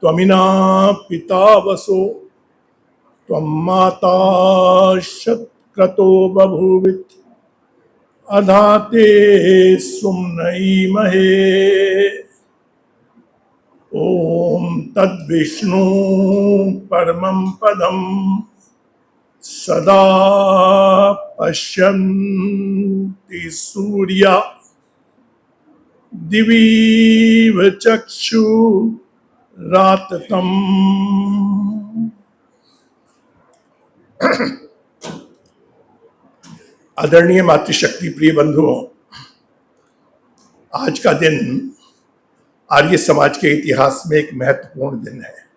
त्वमिना पिता वसो त्वं माता शतक्रतो बभूवित् अधाते सुम्नईमहे। ओम तद्विष्णु परमं पदं सदा पश्यन्ति सूर्या दिवीव चक्षुराततम्। आदरणीय मातृशक्ति प्रिय बंधुओं, आज का दिन आर्य समाज के इतिहास में एक महत्वपूर्ण दिन है,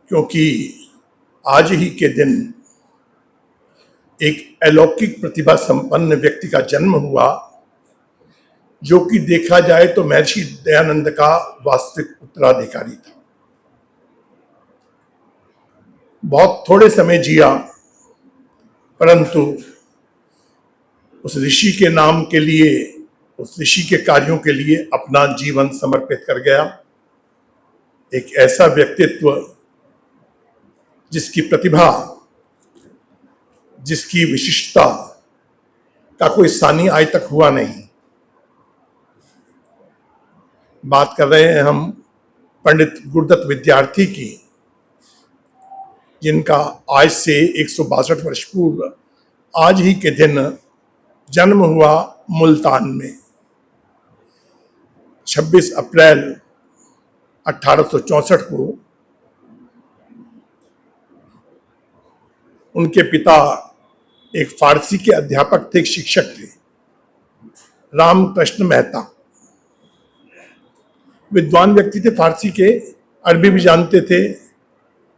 क्योंकि आज ही के दिन एक अलौकिक प्रतिभा संपन्न व्यक्ति का जन्म हुआ, जो कि देखा जाए तो महर्षि दयानंद का वास्तविक उत्तराधिकारी था। बहुत थोड़े समय जिया, परंतु उस ऋषि के नाम के लिए, उस ऋषि के कार्यों के लिए अपना जीवन समर्पित कर गया। एक ऐसा व्यक्तित्व जिसकी प्रतिभा, जिसकी विशिष्टता का कोई सानी आज तक हुआ नहीं। बात कर रहे हैं हम पंडित गुरुदत्त विद्यार्थी की, जिनका आज से 162 वर्ष पूर्व आज ही के दिन जन्म हुआ मुल्तान में 26 अप्रैल 1864 को। उनके पिता एक फारसी के अध्यापक थे, एक शिक्षक थे, रामकृष्ण मेहता। विद्वान व्यक्ति थे, फारसी के, अरबी भी जानते थे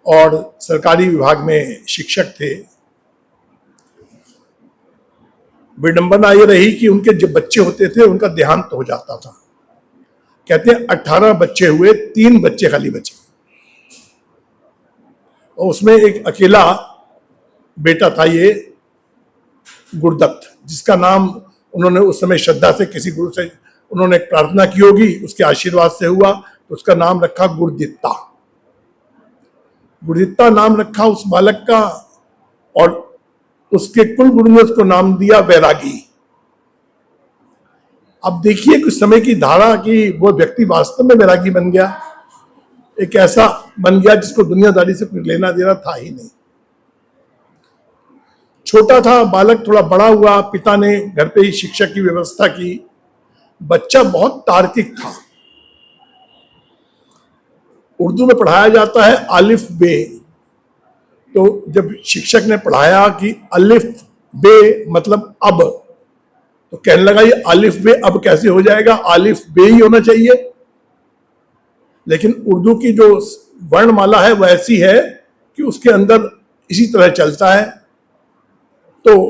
और सरकारी विभाग में शिक्षक थे। विडंबना ये रही कि उनके जो बच्चे होते थे उनका देहांत हो जाता था। कहते हैं 18 बच्चे हुए, 3 बच्चे खाली बचे, और उसमें एक अकेला बेटा था, ये गुरुदत्त, जिसका नाम उन्होंने उस समय श्रद्धा से किसी गुरु से उन्होंने प्रार्थना की होगी, उसके आशीर्वाद से हुआ, तो उसका नाम रखा गुरुदित्ता। गुरुदित्ता नाम रखा उस बालक का, और उसके कुल गुरु ने उसको नाम दिया वैरागी। अब देखिए कुछ समय की धारा कि वो व्यक्ति वास्तव में वैरागी बन गया, एक ऐसा बन गया जिसको दुनियादारी से कुछ लेना देना था ही नहीं। छोटा था बालक, थोड़ा बड़ा हुआ, पिता ने घर पे ही शिक्षक की व्यवस्था की। बच्चा बहुत तार्किक था। उर्दू में पढ़ाया जाता है अलिफ बे, तो जब शिक्षक ने पढ़ाया कि अलिफ बे मतलब अब, तो कहने लगा ये अलिफ बे अब कैसे हो जाएगा, अलिफ बे ही होना चाहिए। लेकिन उर्दू की जो वर्णमाला है वह ऐसी है कि उसके अंदर इसी तरह चलता है। तो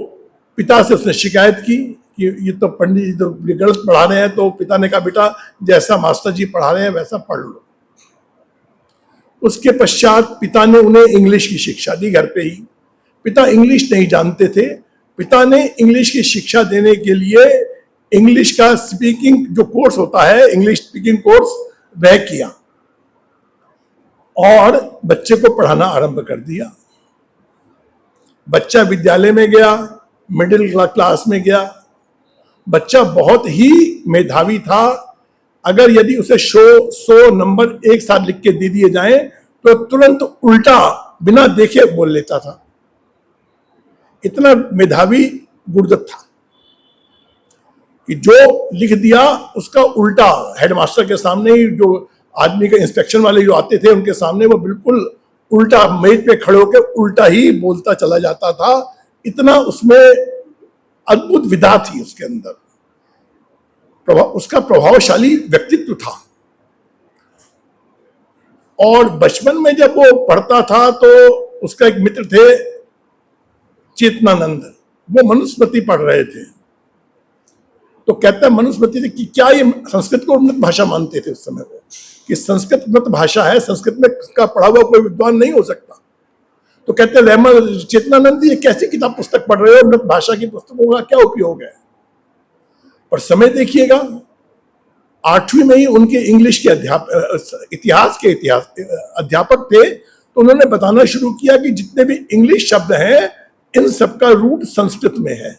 पिता से उसने शिकायत की कि ये तो पंडित जी तो गलत पढ़ा रहे हैं। तो पिता ने कहा बेटा जैसा मास्टर जी पढ़ा रहे हैं वैसा पढ़ लो। उसके पश्चात पिता ने उन्हें इंग्लिश की शिक्षा दी घर पे ही। पिता इंग्लिश नहीं जानते थे। पिता ने इंग्लिश की शिक्षा देने के लिए इंग्लिश का स्पीकिंग जो कोर्स होता है, इंग्लिश स्पीकिंग कोर्स, वह किया और बच्चे को पढ़ाना आरंभ कर दिया। बच्चा विद्यालय में गया, मिडिल क्लास में गया। बच्चा बहुत ही मेधावी था। अगर यदि उसे 100 नंबर एक साथ लिख के दे दिए जाएं तो तुरंत उल्टा बिना देखे बोल लेता था। इतना मेधावी गुरुदत्त था कि जो लिख दिया उसका उल्टा हेडमास्टर के सामने ही, जो आदमी के इंस्पेक्शन वाले जो आते थे उनके सामने, वो बिल्कुल उल्टा मेज पे खड़े होकर उल्टा ही बोलता चला जाता था। इतना उसमें अद्भुत विधा थी उसके अंदर, उसका प्रभावशाली व्यक्तित्व था। और बचपन में जब वो पढ़ता था तो उसका एक मित्र थे चेतनानंद, वो मनुस्मृति पढ़ रहे थे। तो कहता है मनुस्मृति से कि क्या ये संस्कृत को उन्नत भाषा मानते थे उस समय वो, कि संस्कृत उन्नत भाषा है, संस्कृत में का पढ़ा हुआ कोई विद्वान नहीं हो सकता। तो कहते हैं चेतनानंद ये कैसी किताब पुस्तक पढ़ रहे हो, उन्नत भाषा की पुस्तकों का क्या उपयोग है। पर समय देखिएगा, 8वीं में ही उनके इंग्लिश के इतिहास के अध्यापक थे, तो उन्होंने बताना शुरू किया कि जितने भी इंग्लिश शब्द हैं इन सबका रूट संस्कृत में है,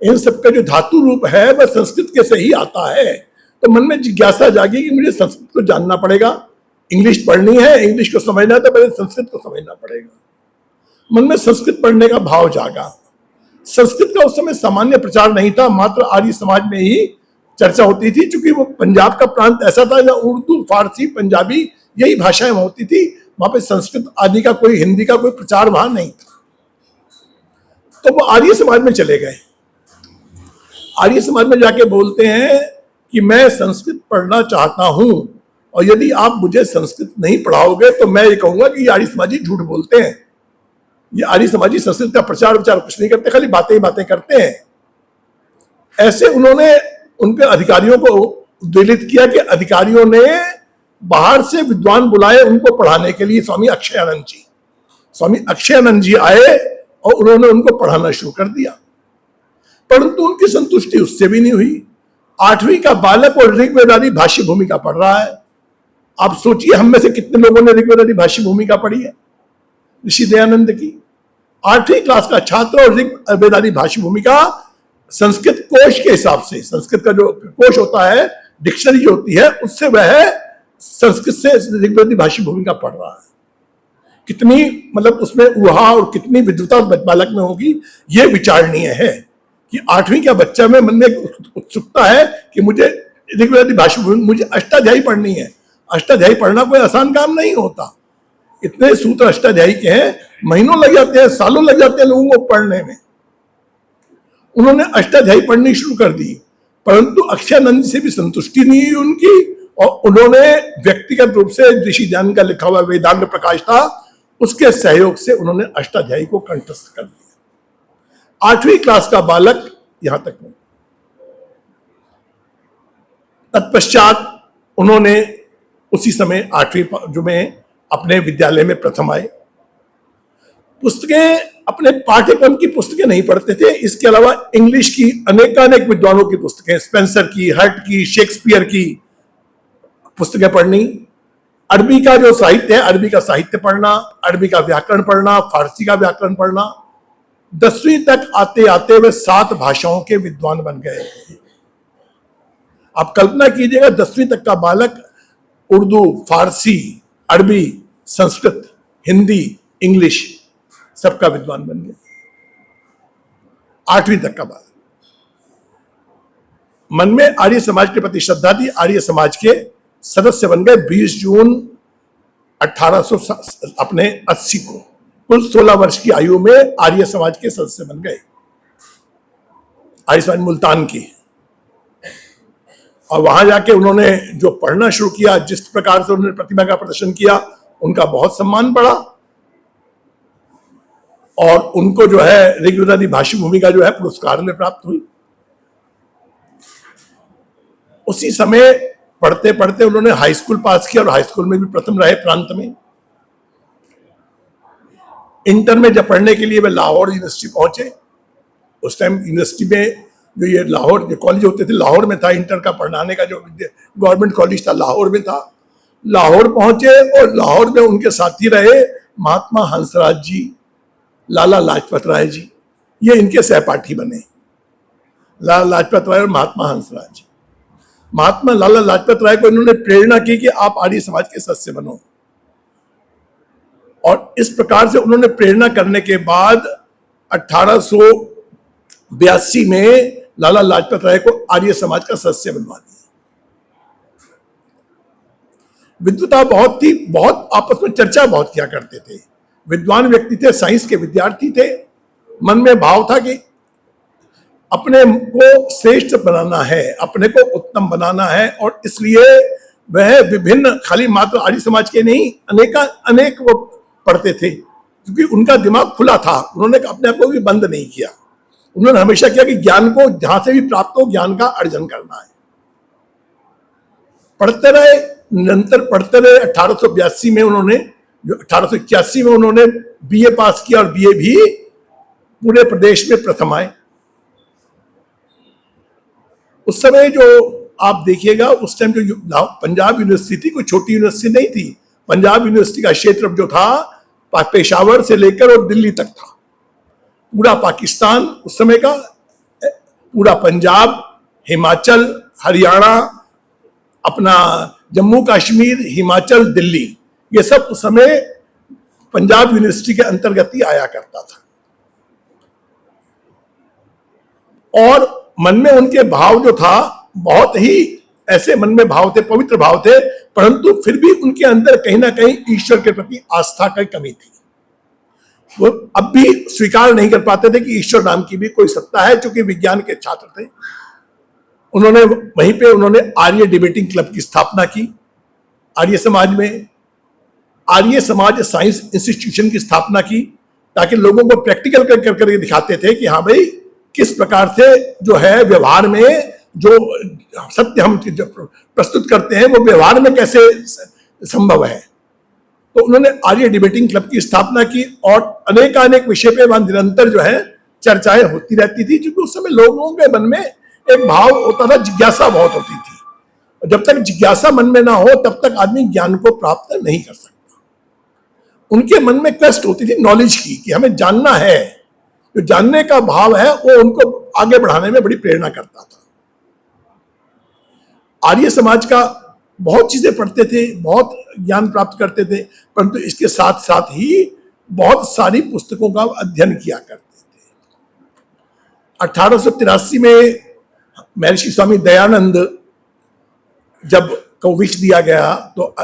इन सबका जो धातु रूप है वह संस्कृत के से ही आता है। तो मन में जिज्ञासा जागी कि मुझे संस्कृत को जानना पड़ेगा, इंग्लिश पढ़नी है, इंग्लिश को समझना है तो पहले संस्कृत को समझना पड़ेगा। मन में संस्कृत पढ़ने का भाव जागा। संस्कृत का उस समय सामान्य प्रचार नहीं था, मात्र आर्य समाज में ही चर्चा होती थी, क्योंकि वो पंजाब का प्रांत ऐसा था जहाँ उर्दू, फारसी, पंजाबी यही भाषाएं होती थी, वहां पे संस्कृत आदि का कोई, हिंदी का कोई प्रचार वहां नहीं था। तो वो आर्य समाज में चले गए। आर्य समाज में जाके बोलते हैं कि मैं संस्कृत पढ़ना चाहता हूं और यदि आप मुझे संस्कृत नहीं पढ़ाओगे तो मैं ये कहूंगा कि आर्य समाजी झूठ बोलते हैं, ये आर्य समाजी संस्कृत का प्रचार विचार कुछ नहीं करते, खाली बातें ही बातें करते हैं। ऐसे उन्होंने उनके अधिकारियों को उद्वेलित किया कि अधिकारियों ने बाहर से विद्वान बुलाए उनको पढ़ाने के लिए। स्वामी अक्षयानंद जी आए और उन्होंने उनको पढ़ाना शुरू कर दिया, परंतु उनकी संतुष्टि उससे भी नहीं हुई। 8वीं का बालक और ऋग्वेद आदि भाष्य भूमिका पढ़ रहा है। आप सोचिए हम में से कितने लोगों ने ऋग्वेद आदि भाष्य भूमिका पढ़ी है ऋषि दयानंद की। 8वीं क्लास का छात्र और ऋग्वेद आदि भाष्य भूमिका संस्कृत कोश के हिसाब से, संस्कृत का जो कोश होता है, डिक्शनरी जो होती है, उससे वह संस्कृत से ऋग्वेद भाषी भूमिका पढ़ रहा है। कितनी मतलब उसमें ऊहा और कितनी विद्वता बालक में होगी, यह विचारणीय है कि 8वीं का बच्चा में मन में उत्सुकता है कि मुझे ऋग्वेद भाषी भूमिका, मुझे अष्टाध्यायी पढ़नी है। अष्टाध्यायी पढ़ना कोई आसान काम नहीं होता, इतने सूत्र अष्टाध्यायी के हैं, महीनों लग जाते हैं, सालों लग जाते हैं लोगों को पढ़ने में। उन्होंने अष्टाध्यायी पढ़नी शुरू कर दी, परंतु अक्षयानंद से भी संतुष्टि नहीं हुई उनकी, और उन्होंने व्यक्तिगत रूप से ऋषि दयानंद का लिखा हुआ वेदांत प्रकाश था, उसके सहयोग से उन्होंने अष्टाध्यायी को कंठस्थ कर दिया। 8वीं क्लास का बालक यहां तक नहीं। तत्पश्चात उन्होंने उसी समय 8वीं जो में अपने विद्यालय में प्रथम आए। पुस्तकें, अपने पाठ्यक्रम की पुस्तकें नहीं पढ़ते थे, इसके अलावा इंग्लिश की अनेकानेक विद्वानों की पुस्तकें, स्पेंसर की, हर्ट की, शेक्सपियर की पुस्तकें पढ़नी। अरबी का जो साहित्य है, अरबी का साहित्य पढ़ना, अरबी का व्याकरण पढ़ना, फारसी का व्याकरण पढ़ना। 10वीं तक आते आते वे 7 भाषाओं के विद्वान बन गए। आप कल्पना कीजिएगा, 10वीं तक का बालक उर्दू, फारसी, अरबी, संस्कृत, हिंदी, इंग्लिश सबका विद्वान बन गया। 8वीं तक का बालक। मन में आर्य समाज के प्रति श्रद्धा थी, आर्य समाज के सदस्य बन गए। 20 जून 1880 को कुल 16 वर्ष की आयु में आर्य समाज के सदस्य बन गए, आर्य समाज मुल्तान की। और वहां जाके उन्होंने जो पढ़ना शुरू किया, जिस प्रकार से उन्होंने प्रतिभा का प्रदर्शन किया, उनका बहुत सम्मान बढ़ा और उनको जो है ऋग्वेद भाषी भूमिका जो है पुरस्कार में प्राप्त हुई। उसी समय पढ़ते पढ़ते उन्होंने हाई स्कूल पास किया और हाई स्कूल में भी प्रथम रहे प्रांत में। इंटर में जब पढ़ने के लिए वे लाहौर यूनिवर्सिटी पहुंचे, उस टाइम यूनिवर्सिटी में जो ये लाहौर जो कॉलेज होते थे, लाहौर में था। इंटर का पढ़ाने का जो गवर्नमेंट कॉलेज था लाहौर में था। लाहौर पहुंचे और लाहौर में उनके साथी रहे महात्मा हंसराज जी, लाला लाजपत राय जी, ये इनके सहपाठी बने, लाला लाजपत राय और महात्मा हंसराज जी। महात्मा लाला लाजपत राय को इन्होंने प्रेरणा की कि आप आर्य समाज के सदस्य बनो, और इस प्रकार से उन्होंने प्रेरणा करने के बाद 1882 में लाला लाजपत राय को आर्य समाज का सदस्य बनवा दिया। विद्वता बहुत थी, बहुत आपस में चर्चा बहुत किया करते थे, विद्वान व्यक्ति थे, साइंस के विद्यार्थी थे। मन में भाव था कि अपने को श्रेष्ठ बनाना है, अपने को उत्तम बनाना है, और इसलिए वह विभिन्न, खाली मात्र आर्य समाज के नहीं, अनेक वो पढ़ते थे, क्योंकि उनका दिमाग खुला था। उन्होंने अपने आप को भी बंद नहीं किया। उन्होंने हमेशा किया कि ज्ञान को जहां से भी प्राप्त हो, ज्ञान का अर्जन करना है। पढ़ते रहे, निरंतर पढ़ते रहे। 1882 में उन्होंने, जो 1881 में उन्होंने बीए पास किया और बीए भी पूरे प्रदेश में प्रथम आए। उस समय जो आप देखिएगा उस टाइम जो पंजाब यूनिवर्सिटी थी, कोई छोटी यूनिवर्सिटी नहीं थी। पंजाब यूनिवर्सिटी का क्षेत्र जो था पेशावर से लेकर और दिल्ली तक था। पूरा पाकिस्तान उस समय का, पूरा पंजाब, हिमाचल, हरियाणा, अपना जम्मू कश्मीर, हिमाचल, दिल्ली, ये सब उस समय पंजाब यूनिवर्सिटी के अंतर्गत ही आया करता था। और मन में उनके भाव जो था, बहुत ही ऐसे मन में भाव थे, पवित्र भाव थे, परंतु फिर भी उनके अंदर कहीं ना कहीं ईश्वर के प्रति आस्था की कमी थी। वो अब भी स्वीकार नहीं कर पाते थे कि ईश्वर नाम की भी कोई सत्ता है, क्योंकि विज्ञान के छात्र थे। उन्होंने वहीं पे उन्होंने आर्य डिबेटिंग क्लब की स्थापना की आर्य समाज में, आर्य समाज साइंस इंस्टीट्यूशन की स्थापना की, ताकि लोगों को प्रैक्टिकल करके दिखाते थे कि हाँ भाई, किस प्रकार से जो है व्यवहार में जो सत्य हम प्रस्तुत करते हैं वो व्यवहार में कैसे संभव है। तो उन्होंने आर्य डिबेटिंग क्लब की स्थापना की और अनेकानेक विषय पे वहां निरंतर जो है चर्चाएं होती रहती थी, क्योंकि उस समय लोगों के मन में एक भाव होता था, जिज्ञासा बहुत होती थी। और जब तक जिज्ञासा मन में ना हो तब तक आदमी ज्ञान को प्राप्त नहीं कर सकता। उनके मन में क्वेस्ट होती थी नॉलेज की, कि हमें जानना है। जो जानने का भाव है वो उनको आगे बढ़ाने में बड़ी प्रेरणा करता था। आर्य समाज का बहुत चीजें पढ़ते थे, बहुत ज्ञान प्राप्त करते थे, परंतु इसके साथ साथ ही बहुत सारी पुस्तकों का अध्ययन किया करते थे। 1883 में महर्षि स्वामी दयानंद जब को विष दिया गया, तो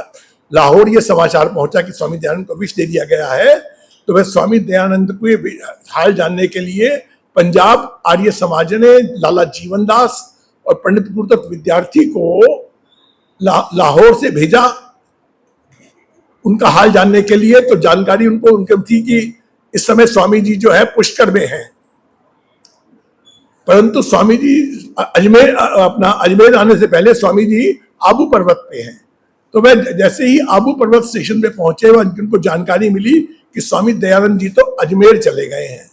लाहौर ये समाचार पहुंचा कि स्वामी दयानंद को विष दे दिया गया है। तो वह स्वामी दयानंद को ये हाल जानने के लिए पंजाब आर्य समाज ने लाला जीवन दास और पंडित गुरुदत्त विद्यार्थी को लाहौर से भेजा उनका हाल जानने के लिए। तो जानकारी उनको थी कि इस समय स्वामी जी जो है पुष्कर में हैं, परंतु स्वामी जी अजमेर आने से पहले स्वामी जी आबू पर्वत पे हैं। तो वह जैसे ही आबू पर्वत स्टेशन पे पहुंचे, वह उनको जानकारी मिली कि स्वामी दयानंद जी तो अजमेर चले गए हैं।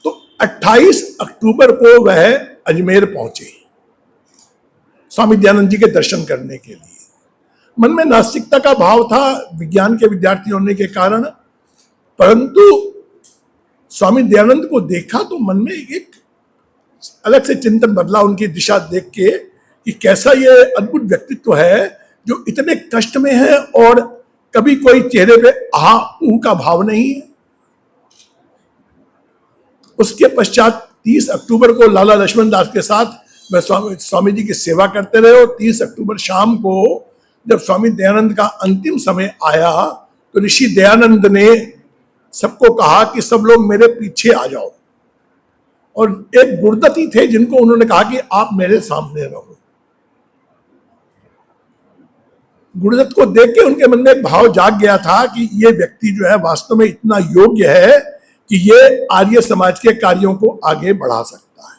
तो 28 अक्टूबर को वह अजमेर पहुंचे स्वामी दयानंद जी के दर्शन करने के लिए। मन में नास्तिकता का भाव था, विज्ञान के विद्यार्थी होने के कारण, परंतु स्वामी दयानंद को देखा तो मन में एक अलग से चिंतन बदला उनकी दिशा देख के, कि कैसा ये अद्भुत व्यक्तित्व है जो इतने कष्ट में है और कभी कोई चेहरे पे आहा ऊ का भाव नहीं है। उसके पश्चात 30 अक्टूबर को लाला लक्ष्मण दास के साथ वह स्वामी जी की सेवा करते रहे। और 30 अक्टूबर शाम को जब स्वामी दयानंद का अंतिम समय आया, तो ऋषि दयानंद ने सबको कहा कि सब लोग मेरे पीछे आ जाओ। और एक गुरुदत्त थे जिनको उन्होंने कहा कि आप मेरे सामने रहो। गुरुदत्त को देख के उनके मन में एक भाव जाग गया था कि ये व्यक्ति जो है वास्तव में इतना योग्य है कि ये आर्य समाज के कार्यों को आगे बढ़ा सकता है।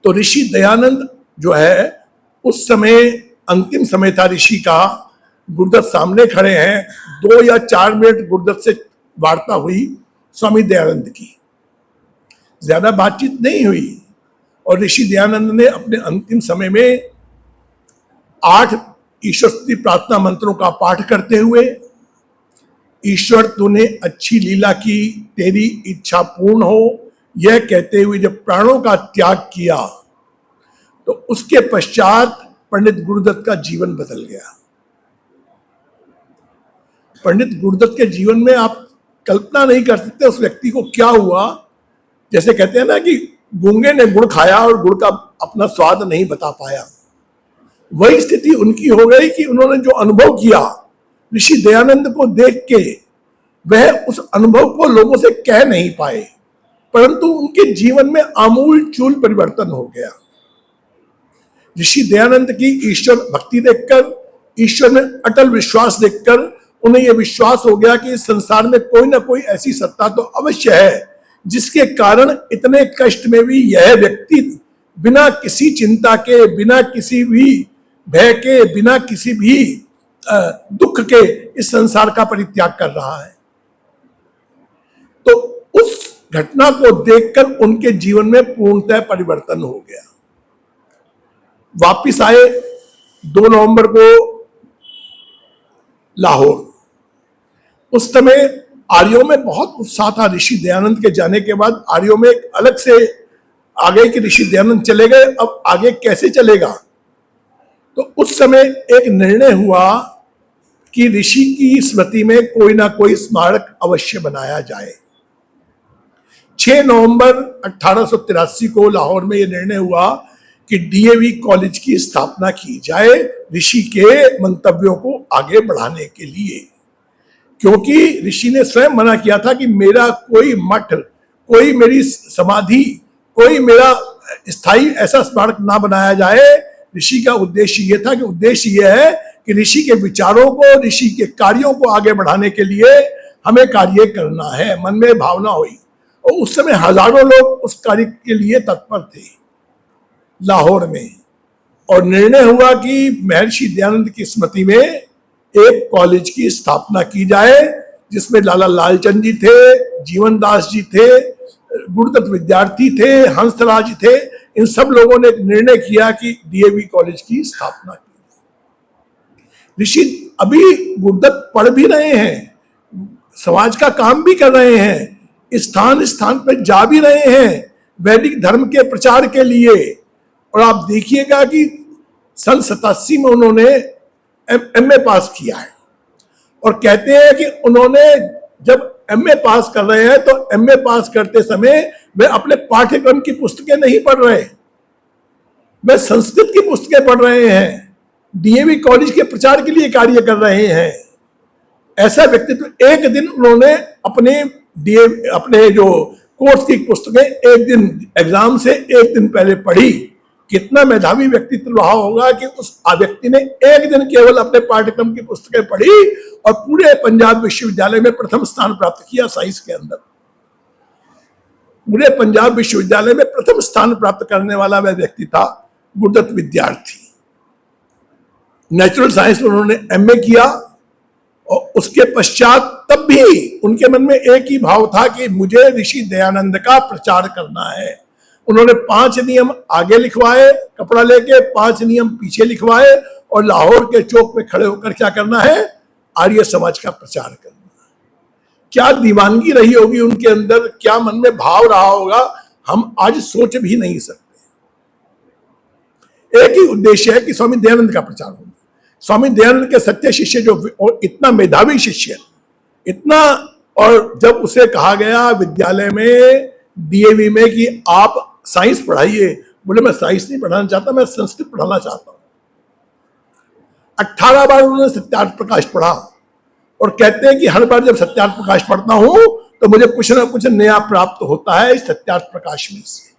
तो ऋषि दयानंद जो है, उस समय अंतिम समय था ऋषि का, गुरुदत्त सामने खड़े हैं। 2 या 4 मिनट गुरुदत्त से वार्ता हुई स्वामी दयानंद की, ज्यादा बातचीत नहीं हुई। और ऋषि दयानंद ने अपने अंतिम समय में 8 ईश्वर स्तुति प्रार्थना मंत्रों का पाठ करते हुए, ईश्वर तूने अच्छी लीला की, तेरी इच्छा पूर्ण हो, यह कहते हुए जब प्राणों का त्याग किया, तो उसके पश्चात पंडित गुरुदत्त का जीवन बदल गया। पंडित गुरुदत्त के जीवन में आप कल्पना नहीं कर सकते उस व्यक्ति को क्या हुआ। जैसे कहते हैं ना कि गूंगे ने गुड़ खाया और गुड़ का अपना स्वाद नहीं बता पाया, वही स्थिति उनकी हो गई कि उन्होंने जो अनुभव किया ऋषि दयानंद को देख के, वह उस अनुभव को लोगों से कह नहीं पाए, परंतु उनके जीवन में आमूल चूल परिवर्तन हो गया। ऋषि दयानंद की ईश्वर भक्ति देखकर, ईश्वर में अटल विश्वास देखकर उन्हें यह विश्वास हो गया कि इस संसार में कोई ना कोई ऐसी सत्ता तो अवश्य है जिसके कारण इतने कष्ट में भी यह व्यक्ति बिना किसी चिंता के, बिना किसी भी भय के, बिना किसी भी दुख के इस संसार का परित्याग कर रहा है। तो उस घटना को देखकर उनके जीवन में पूर्णतः परिवर्तन हो गया। वापिस आए 2 नवंबर को लाहौर। उस समय आर्यों में बहुत उत्साह था। ऋषि दयानंद के जाने के बाद आर्यों में एक अलग से आ गए कि ऋषि दयानंद चले गए, अब आगे कैसे चलेगा। तो उस समय एक निर्णय हुआ कि ऋषि की स्मृति में कोई ना कोई स्मारक अवश्य बनाया जाए। 6 नवंबर 1883 को लाहौर में यह निर्णय हुआ कि डीएवी कॉलेज की स्थापना की जाए ऋषि के मंतव्यों को आगे बढ़ाने के लिए, क्योंकि ऋषि ने स्वयं मना किया था कि मेरा कोई मठ, कोई मेरी समाधि, कोई मेरा स्थायी ऐसा स्मारक ना बनाया जाए। ऋषि का उद्देश्य यह था कि उद्देश्य यह है कि ऋषि के विचारों को, ऋषि के कार्यों को आगे बढ़ाने के लिए हमें कार्य करना है। मन में भावना हुई और उस समय हजारों लोग उस कार्य के लिए तत्पर थे लाहौर में, और निर्णय हुआ कि महर्षि दयानंद की स्मृति में एक कॉलेज की स्थापना की जाए, जिसमें लाला लालचंद जी थे, जीवन दास जी थे, गुरुदत्त विद्यार्थी थे, हंसराज थे। इन सब लोगों ने एक निर्णय किया कि डीएवी कॉलेज की स्थापना की जाए। ऋषि अभी गुरुदत्त पढ़ भी रहे हैं, समाज का काम भी कर रहे हैं, स्थान स्थान पर जा भी रहे हैं वैदिक धर्म के प्रचार के लिए। और आप देखिएगा कि सन 87 में उन्होंने एमए पास किया है, और कहते हैं कि उन्होंने जब एमए पास कर रहे हैं तो एमए पास करते समय वे अपने पाठ्यक्रम की पुस्तकें नहीं पढ़ रहे, वे संस्कृत की पुस्तकें पढ़ रहे हैं, डीएवी कॉलेज के प्रचार के लिए कार्य कर रहे हैं। ऐसा व्यक्तित्व एक दिन उन्होंने अपने जो कोर्स की पुस्तकें एक दिन एग्जाम से एक दिन पहले पढ़ी। कितना मेधावी व्यक्तित्व रहा होगा कि उस व्यक्ति ने एक दिन केवल अपने पाठ्यक्रम की पुस्तकें पढ़ी और पूरे पंजाब विश्वविद्यालय में प्रथम स्थान प्राप्त किया। साइंस के अंदर पूरे पंजाब विश्वविद्यालय में प्रथम स्थान प्राप्त करने वाला वह व्यक्ति था, गुरुदत्त विद्यार्थी। नेचुरल साइंस में उन्होंने एमए किया, और उसके पश्चात तब भी उनके मन में एक ही भाव था कि मुझे ऋषि दयानंद का प्रचार करना है। उन्होंने 5 नियम आगे लिखवाए कपड़ा लेके, 5 नियम पीछे लिखवाए, और लाहौर के चौक पे खड़े होकर क्या करना है, आर्य समाज का प्रचार करना है। क्या दीवानगी रही होगी उनके अंदर, क्या मन में भाव रहा होगा, हम आज सोच भी नहीं सकते। एक ही उद्देश्य है कि स्वामी दयानंद का प्रचार होगा। स्वामी दयानंद के सच्चे शिष्य जो, और इतना मेधावी शिष्य, इतना, और जब उसे कहा गया विद्यालय में डीएवी में कि आप साइंस पढ़ाइए, बोले मैं साइंस नहीं पढ़ाना चाहता, मैं संस्कृत पढ़ाना चाहता हूं। 18 बार उन्होंने सत्यार्थ प्रकाश पढ़ा, और कहते हैं कि हर बार जब सत्यार्थ प्रकाश पढ़ता हूं तो मुझे कुछ ना कुछ नया प्राप्त होता है इस सत्यार्थ प्रकाश में से।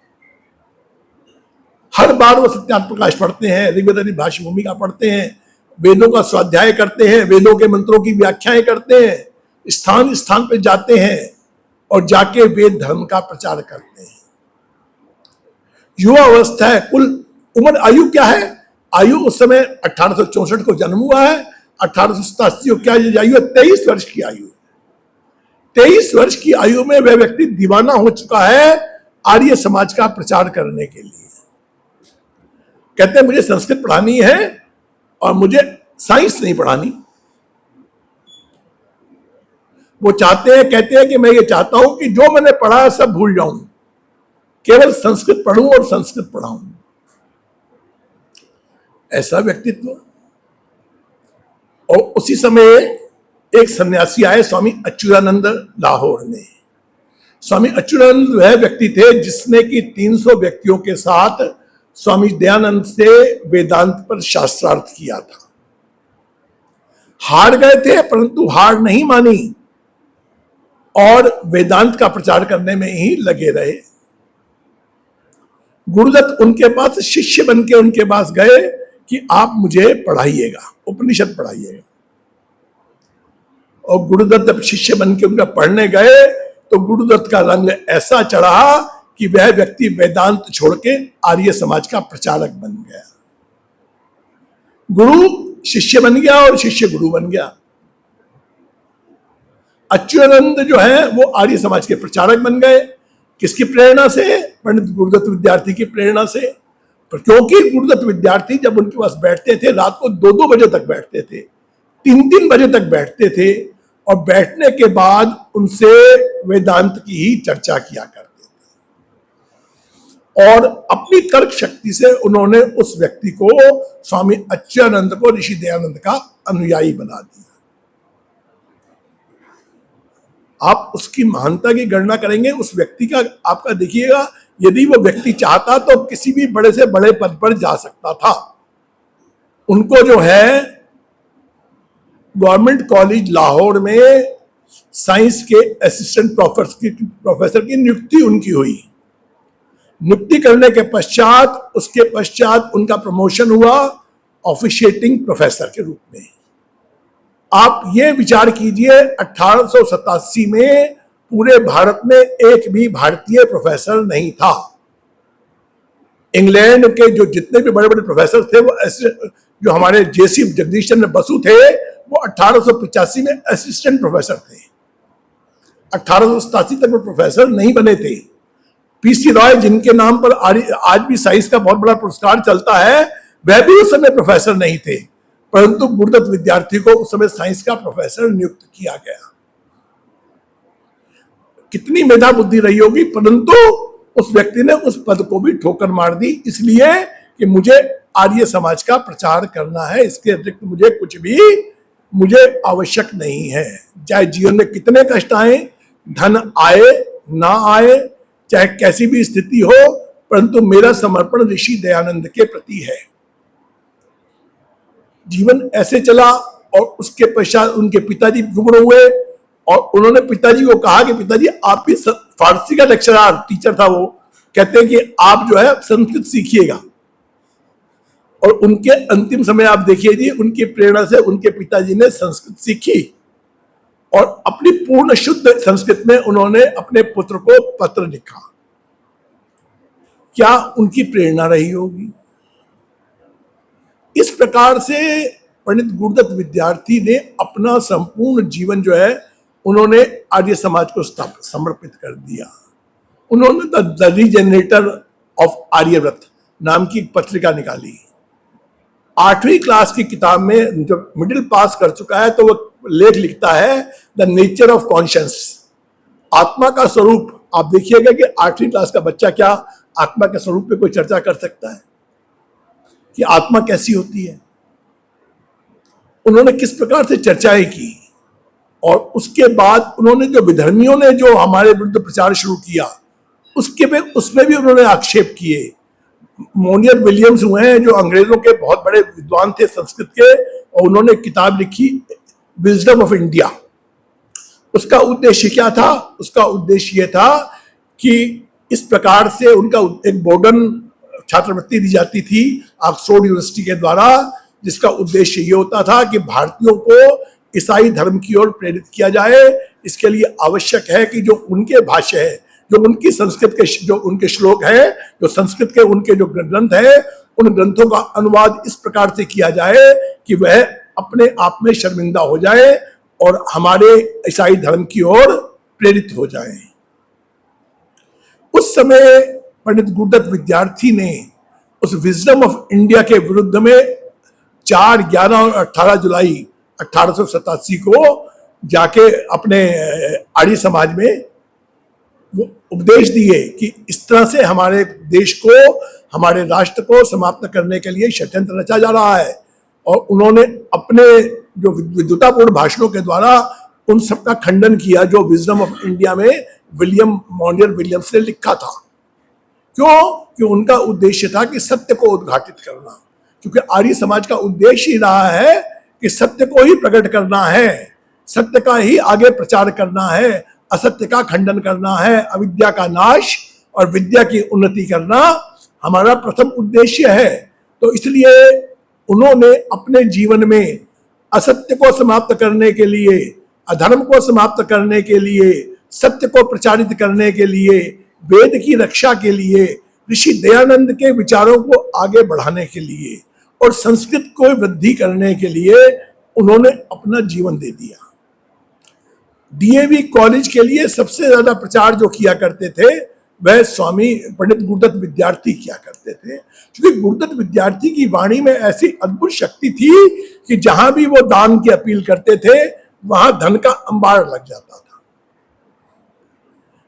हर बार वो सत्यार्थ प्रकाश पढ़ते हैं, ऋग्वेद भाष्य भूमिका पढ़ते हैं, वेदों का स्वाध्याय करते हैं, वेदों के मंत्रों की व्याख्याएं करते हैं, स्थान स्थान पर जाते हैं और जाके वेद धर्म का प्रचार करते हैं। युवा अवस्था है, कुल उम्र आयु क्या है, आयु उस समय 1864 को जन्म हुआ है, 1887 को क्या आयु है, 23 वर्ष की आयु। 23 वर्ष की आयु में वह व्यक्ति दीवाना हो चुका है आर्य समाज का प्रचार करने के लिए। कहते हैं मुझे संस्कृत पढ़ानी है और मुझे साइंस नहीं पढ़ानी। वो चाहते हैं, कहते हैं कि मैं ये चाहता हूं कि जो मैंने पढ़ा है सब भूल जाऊं, केवल संस्कृत पढ़ूं और संस्कृत पढ़ाऊं। ऐसा व्यक्तित्व। और उसी समय एक सन्यासी आए, स्वामी अच्युतानंद लाहौर में। स्वामी अच्युतानंद वह व्यक्ति थे जिसने कि 300 व्यक्तियों के साथ स्वामी दयानंद से वेदांत पर शास्त्रार्थ किया था। हार गए थे परंतु हार नहीं मानी और वेदांत का प्रचार करने में ही लगे रहे। गुरुदत्त उनके पास शिष्य बन के उनके पास गए कि आप मुझे पढ़ाइएगा, उपनिषद पढ़ाइएगा। और गुरुदत्त जब शिष्य बन के उनका पढ़ने गए तो गुरुदत्त का रंग ऐसा चढ़ा कि वह व्यक्ति वेदांत छोड़ के आर्य समाज का प्रचारक बन गया। गुरु शिष्य बन गया और शिष्य गुरु बन गया। अच्युतानंद जो है वो आर्य समाज के प्रचारक बन गए। किसकी प्रेरणा से? पंडित गुरुदत्त विद्यार्थी की प्रेरणा से। क्योंकि गुरुदत्त विद्यार्थी जब उनके पास बैठते थे रात को 2-2 बजे तक बैठते थे, 3-3 बजे तक बैठते थे, और बैठने के बाद उनसे वेदांत की ही चर्चा किया करते थे। और अपनी तर्क शक्ति से उन्होंने उस व्यक्ति को, स्वामी अच्युतानंद को, ऋषि दयानंद का अनुयायी बना दिया। आप उसकी महानता की गणना करेंगे उस व्यक्ति का, आपका देखिएगा, यदि वो व्यक्ति चाहता तो किसी भी बड़े से बड़े पद पर जा सकता था। उनको जो है गवर्नमेंट कॉलेज लाहौर में साइंस के असिस्टेंट प्रोफेसर की नियुक्ति उनकी हुई। नियुक्ति करने के पश्चात, उसके पश्चात उनका प्रमोशन हुआ ऑफिशिएटिंग प्रोफेसर के रूप में। आप ये विचार कीजिए, 1887 में पूरे भारत में एक भी भारतीय प्रोफेसर नहीं था। इंग्लैंड के जो जितने भी बड़े बड़े प्रोफेसर थे, वो जो हमारे जेसी जगदीश चंद्र बसु थे, वो 1885 में असिस्टेंट प्रोफेसर थे। 1887 तक वो प्रोफेसर नहीं बने थे। पीसी रॉय, जिनके नाम पर आज भी साइंस का बहुत बड़ा पुरस्कार चलता है, वह भी उस समय प्रोफेसर नहीं थे, परंतु गुरुदत्त विद्यार्थी को उस समय साइंस का प्रोफेसर नियुक्त किया गया। कितनी मेधा बुद्धि रही होगी, परंतु उस व्यक्ति ने उस पद को भी ठोकर मार दी, इसलिए कि मुझे आर्य समाज का प्रचार करना है, इसके अतिरिक्त मुझे कुछ भी मुझे आवश्यक नहीं है। चाहे जीवन में कितने कष्ट आए, धन आए ना आए, चाहे कैसी भी स्थिति हो, परंतु मेरा समर्पण ऋषि दयानंद के प्रति है। जीवन ऐसे चला, और उसके पश्चात उनके पिताजी रुग्ण हुए, और उन्होंने पिताजी को कहा कि पिताजी, आप भी फारसी का लेक्चरर टीचर था, वो कहते हैं कि आप जो है संस्कृत सीखिएगा। और उनके अंतिम समय आप देखिए जी, उनकी प्रेरणा से उनके पिताजी ने संस्कृत सीखी, और अपनी पूर्ण शुद्ध संस्कृत में उन्होंने अपने पुत्र को पत्र लिखा। क्या उनकी प्रेरणा रही होगी? इस प्रकार से पंडित गुरुदत्त विद्यार्थी ने अपना संपूर्ण जीवन जो है उन्होंने आर्य समाज को समर्पित कर दिया। उन्होंने द रीजनरेटर ऑफ आर्यव्रत नाम की एक पत्रिका निकाली। 8वीं क्लास की किताब में जो मिडिल पास कर चुका है, तो वो लेख लिखता है द नेचर ऑफ कॉन्शियस, आत्मा का स्वरूप। आप देखिएगा कि 8वीं क्लास का बच्चा क्या आत्मा के स्वरूप पे कोई चर्चा कर सकता है कि आत्मा कैसी होती है? उन्होंने किस प्रकार से चर्चाएं की, और उसके बाद उन्होंने जो विधर्मियों ने जो हमारे विरुद्ध प्रचार शुरू किया, उसमें भी उन्होंने आक्षेप किए। मोनियर विलियम्स हुए हैं, जो अंग्रेजों के बहुत बड़े विद्वान थे संस्कृत के, और उन्होंने किताब लिखी विजडम ऑफ इंडिया। उसका उद्देश्य क्या था? उसका उद्देश्य यह था कि इस प्रकार से उनका एक बोर्डन छात्रवृत्ति दी जाती थी ऑक्सफोर्ड यूनिवर्सिटी के द्वारा, जिसका उद्देश्य ये होता था कि भारतीयों को ईसाई धर्म की ओर प्रेरित किया जाए। इसके लिए आवश्यक है कि जो उनके भाष्य है, जो उनकी संस्कृत के जो उनके श्लोक है, जो संस्कृत के उनके जो ग्रंथ है, उन ग्रंथों का अनुवाद इस प्रकार से किया जाए कि वह अपने आप में शर्मिंदा हो जाए और हमारे ईसाई धर्म की ओर प्रेरित हो जाए। उस समय पंडित गुरुदत्त विद्यार्थी ने उस विजडम ऑफ इंडिया के विरुद्ध में 4, 11 और 18 जुलाई 1887 को जाके अपने आर्य समाज में वो उपदेश दिए कि इस तरह से हमारे देश को, हमारे राष्ट्र को समाप्त करने के लिए षड्यंत्र रचा जा रहा है। और उन्होंने अपने जो विद्वतापूर्ण भाषणों के द्वारा उन सब का खंडन किया जो विजडम ऑफ इंडिया में विलियम मोनियर विलियम्स ने लिखा था। क्यों? कि उनका उद्देश्य था कि सत्य को उद्घाटित करना, क्योंकि आर्य समाज का उद्देश्य ही रहा है कि सत्य को ही प्रकट करना है, सत्य का ही आगे प्रचार करना है, असत्य का खंडन करना है, अविद्या का नाश और विद्या की उन्नति करना हमारा प्रथम उद्देश्य है। तो इसलिए उन्होंने अपने जीवन में असत्य को समाप्त करने के लिए, अधर्म को समाप्त करने के लिए, सत्य को प्रचारित करने के लिए, वेद की रक्षा के लिए, ऋषि दयानंद के विचारों को आगे बढ़ाने के लिए और संस्कृत को वृद्धि करने के लिए उन्होंने अपना जीवन दे दिया। डीएवी कॉलेज के लिए सबसे ज्यादा प्रचार जो किया करते थे वह स्वामी पंडित गुरुदत्त विद्यार्थी किया करते थे। क्योंकि गुरुदत्त विद्यार्थी की वाणी में ऐसी अद्भुत शक्ति थी कि जहां भी वो दान की अपील करते थे वहां धन का अंबार लग जाता था।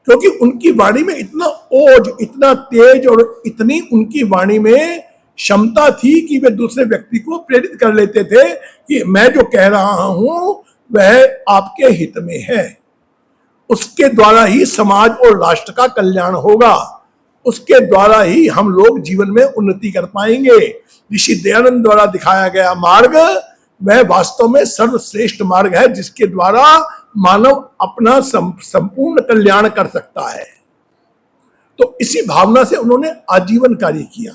क्योंकि उनकी वाणी में इतना ओज, इतना तेज और इतनी उनकी वाणी में क्षमता थी कि वे दूसरे व्यक्ति को प्रेरित कर लेते थे कि मैं जो कह रहा हूं वह आपके हित में है, उसके द्वारा ही समाज और राष्ट्र का कल्याण होगा, उसके द्वारा ही हम लोग जीवन में उन्नति कर पाएंगे। ऋषि दयानंद द्वारा दिखाया गया मार्ग वह वास्तव में सर्वश्रेष्ठ मार्ग है जिसके द्वारा मानव अपना संपूर्ण कल्याण कर सकता है। तो इसी भावना से उन्होंने आजीवन कार्य किया।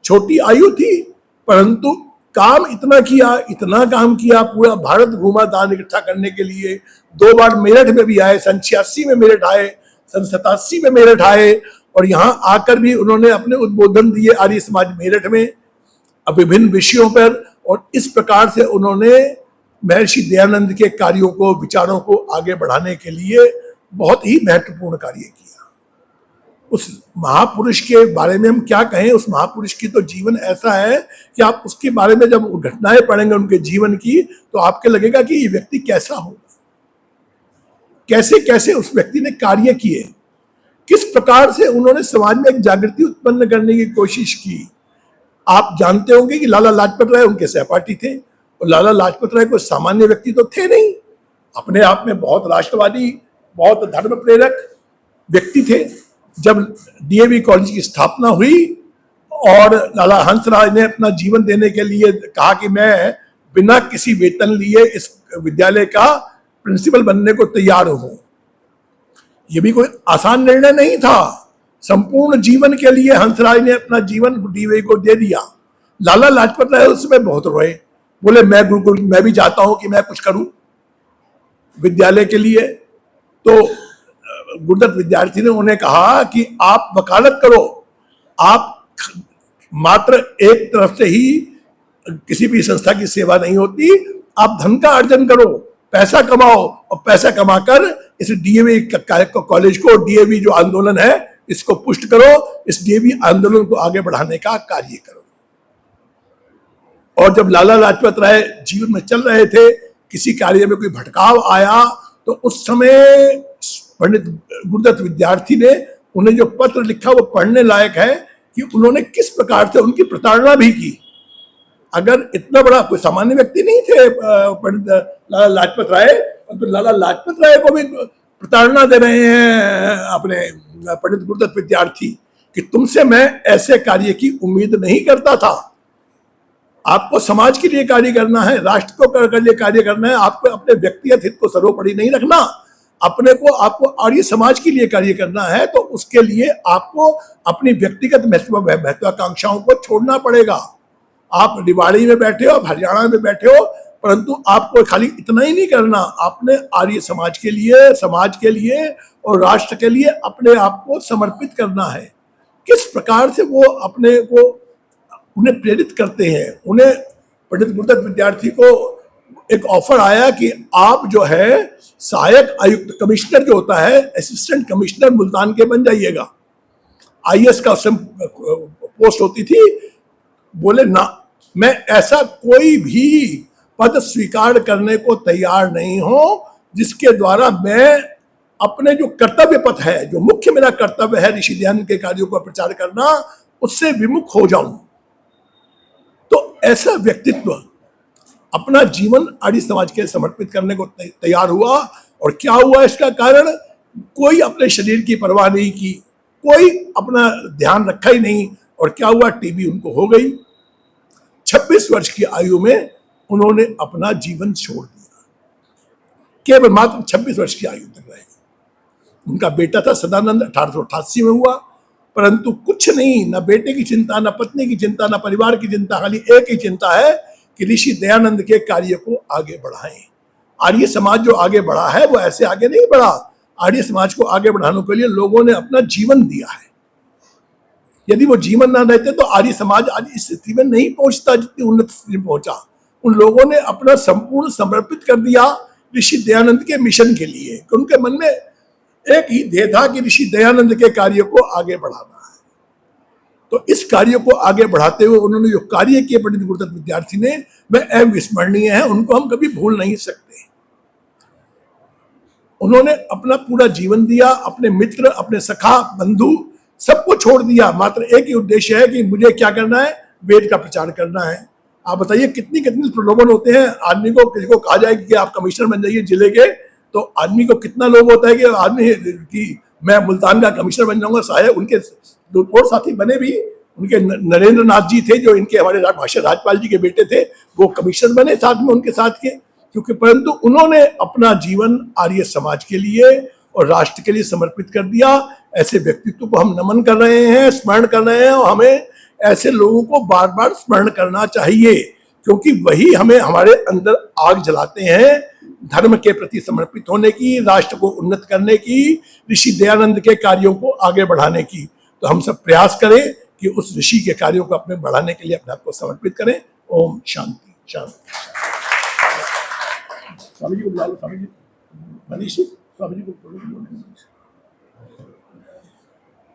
छोटी आयु थी परंतु काम इतना किया, इतना काम किया, पूरा भारत घूमा दान इकट्ठा करने के लिए। 2 बार मेरठ में भी आए, सन 86 में मेरठ आए, सन 87 में मेरठ आए, और यहां आकर भी उन्होंने अपने उद्बोधन दिए आर्य समाज मेरठ में विभिन्न विषयों पर। और इस प्रकार से उन्होंने महर्षि दयानंद के कार्यों को, विचारों को आगे बढ़ाने के लिए बहुत ही महत्वपूर्ण कार्य किया। उस महापुरुष के बारे में हम क्या कहें, उस महापुरुष की तो जीवन ऐसा है कि आप उसके बारे में जब घटनाएं पढ़ेंगे उनके जीवन की तो आपके लगेगा कि ये व्यक्ति कैसा होगा, कैसे कैसे उस व्यक्ति ने कार्य किए, किस प्रकार से उन्होंने समाज में एक जागृति उत्पन्न करने की कोशिश की। आप जानते होंगे कि लाला लाजपत राय उनके सहपाठी थे, और लाला लाजपत राय कोई सामान्य व्यक्ति तो थे नहीं, अपने आप में बहुत राष्ट्रवादी, बहुत धर्म प्रेरक व्यक्ति थे। जब डीएवी कॉलेज की स्थापना हुई और लाला हंसराज ने अपना जीवन देने के लिए कहा कि मैं बिना किसी वेतन लिए इस विद्यालय का प्रिंसिपल बनने को तैयार हूं, यह भी कोई आसान निर्णय नहीं था। संपूर्ण जीवन के लिए हंसराज ने अपना जीवन डीएवी को दे दिया। लाला लाजपत राय उसमें बहुत रोए, बोले मैं भी चाहता हूं कि मैं कुछ करूं विद्यालय के लिए। तो गुरुदत्त विद्यार्थी ने उन्हें कहा कि आप वकालत करो, आप मात्र एक तरफ से ही किसी भी संस्था की सेवा नहीं होती, आप धन का अर्जन करो, पैसा कमाओ, और पैसा कमाकर इस डीएवी कॉलेज को, डीएवी जो आंदोलन है इसको पुष्ट करो, इस डीएवी आंदोलन को आगे बढ़ाने का कार्य करो। और जब लाला लाजपत राय जीवन में चल रहे थे, किसी कार्य में कोई भटकाव आया तो उस समय पंडित गुरुदत्त विद्यार्थी ने उन्हें जो पत्र लिखा वो पढ़ने लायक है कि उन्होंने किस प्रकार से उनकी प्रताड़ना भी की। अगर इतना बड़ा कोई सामान्य व्यक्ति नहीं थे पंडित लाला लाजपत राय, तो लाला लाजपत राय को भी प्रताड़ना दे रहे हैं अपने पंडित गुरुदत्त विद्यार्थी कि तुमसे मैं ऐसे कार्य की उम्मीद नहीं करता था। आपको समाज के लिए कार्य करना है, राष्ट्र को लिए कार्य करना है, आपको अपने व्यक्तिगत हित को सर्वोपरि नहीं रखना, अपने को आपको आर्य समाज के लिए कार्य करना है। तो उसके लिए आपको अपनी व्यक्तिगत महत्वाकांक्षाओं को छोड़ना पड़ेगा। आप रिवाड़ी में बैठे हो, हरियाणा में बैठे हो, परंतु आपको खाली इतना ही नहीं करना, आपने आर्य समाज के लिए और राष्ट्र के लिए अपने आप को समर्पित करना है। किस प्रकार से वो अपने को उन्हें प्रेरित करते हैं। उन्हें पंडित गुरुदत्त विद्यार्थी को एक ऑफर आया कि आप जो है सहायक आयुक्त, कमिश्नर जो होता है, असिस्टेंट कमिश्नर मुल्तान के बन जाइएगा। आईएएस का पोस्ट होती थी। बोले ना, मैं ऐसा कोई भी पद स्वीकार करने को तैयार नहीं हूं जिसके द्वारा मैं अपने जो कर्तव्य पथ है, जो मुख्य मेरा कर्तव्य है ऋषि दयानंद के कार्यों का प्रचार करना, उससे विमुख हो जाऊं। तो ऐसा व्यक्तित्व अपना जीवन आर्य समाज के समर्पित करने को तैयार हुआ। और क्या हुआ इसका कारण, कोई अपने शरीर की परवाह नहीं की, कोई अपना ध्यान रखा ही नहीं। और क्या हुआ, टीबी उनको हो गई। 26 वर्ष की आयु में उन्होंने अपना जीवन छोड़ दिया, केवल मात्र 26 वर्ष की आयु तक रहे। उनका बेटा था सदानंद, 1888 में हुआ, परंतु कुछ नहीं, न बेटे की चिंता, न पत्नी की चिंता, न परिवार की चिंता, खाली एक ही चिंता है कि ऋषि दयानंद के कार्य को आगे बढ़ाएं। आर्य समाज जो आगे बढ़ा है वो ऐसे आगे नहीं बढ़ा। आर्य समाज को आगे बढ़ाने के लिए लोगों ने अपना जीवन दिया है। यदि वो जीवन ना रहते तो आर्य समाज आज इस स्थिति में नहीं पहुंचता जितनी उन्नत स्थिति में पहुंचा। उन लोगों ने अपना संपूर्ण समर्पित कर दिया ऋषि दयानंद के मिशन के लिए। उनके मन में एक ही ध्येय था कि ऋषि दयानंद के कार्य को आगे बढ़ाना है। तो इस कार्य को आगे बढ़ाते हुए उन्होंने जो कार्य किए पंडित गुरुदत्त विद्यार्थी ने, वह अविस्मरणीय है, उनको हम कभी भूल नहीं सकते। उन्होंने अपना पूरा जीवन दिया, अपने मित्र, अपने सखा, बंधु सबको छोड़ दिया, मात्र एक ही उद्देश्य है कि मुझे क्या करना है, वेद का प्रचार करना है। आप बताइए कितनी कितनी प्रलोभन होते हैं आदमी को, किसी को कहा जाए कि आप कमिश्नर बन जाइए जिले के, तो आदमी को कितना लोभ होता है कि आदमी कि मैं मुल्तान का कमिश्नर बन जाऊंगा। साहब उनके दो और साथी बने भी, उनके नरेंद्र नाथ जी थे जो इनके हमारे राज्यपाल जी के बेटे थे, वो कमिश्नर बने साथ में उनके साथ के, क्योंकि परंतु उन्होंने अपना जीवन आर्य समाज के लिए और राष्ट्र के लिए समर्पित कर दिया। ऐसे व्यक्तित्व को हम नमन कर रहे हैं, स्मरण कर रहे हैं, और हमें ऐसे लोगों को बार बार स्मरण करना चाहिए, क्योंकि वही हमें हमारे अंदर आग जलाते हैं धर्म के प्रति समर्पित होने की, राष्ट्र को उन्नत करने की, ऋषि दयानंद के कार्यों को आगे बढ़ाने की। तो हम सब प्रयास करें कि उस ऋषि के कार्यों को अपने बढ़ाने के लिए अपने आप को समर्पित करें। ओम शांति शांति। स्वामी जी को बुला लो, स्वामी जी, मनीष स्वामी जी को बोलो।